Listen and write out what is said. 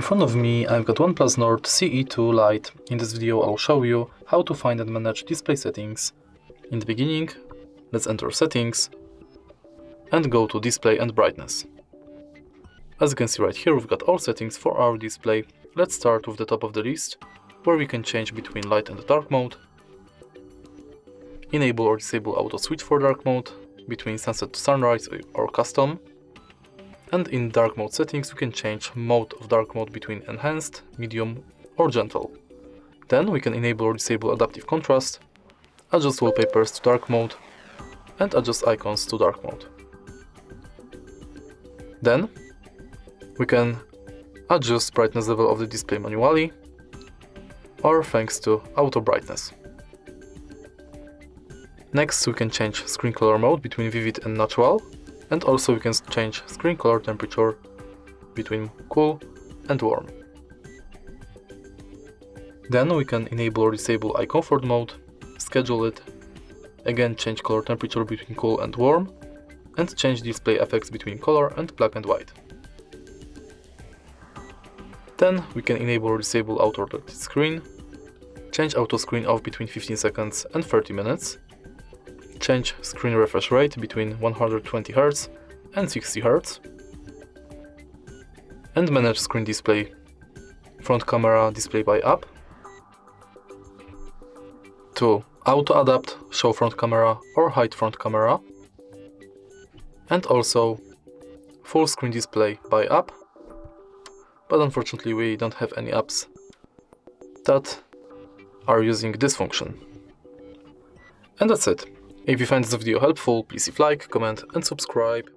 In front of me I've got OnePlus Nord CE2 Lite. In this video I'll show you how to find and manage display settings. In the beginning, let's enter settings and go to display and brightness. As you can see right here, we've got all settings for our display. Let's start with the top of the list, where we can change between light and dark mode, enable or disable auto switch for dark mode, between sunset to sunrise or custom. And in dark mode settings we can change mode of dark mode between enhanced, medium or gentle. Then we can enable or disable adaptive contrast, adjust wallpapers to dark mode and adjust icons to dark mode. Then we can adjust brightness level of the display manually or thanks to auto brightness. Next we can change screen color mode between vivid and natural, and also we can change screen color temperature between cool and warm. Then we can enable or disable eye comfort mode, schedule it, again change color temperature between cool and warm, and change display effects between color and black and white. Then we can enable or disable auto rotated screen, change auto screen off between 15 seconds and 30 minutes, change screen refresh rate between 120 Hz and 60 Hz, and manage screen display front camera display by app, to auto adapt show front camera or hide front camera, and also full screen display by app, but unfortunately we don't have any apps that are using this function. And that's it. If you find this video helpful, please leave like, comment and subscribe.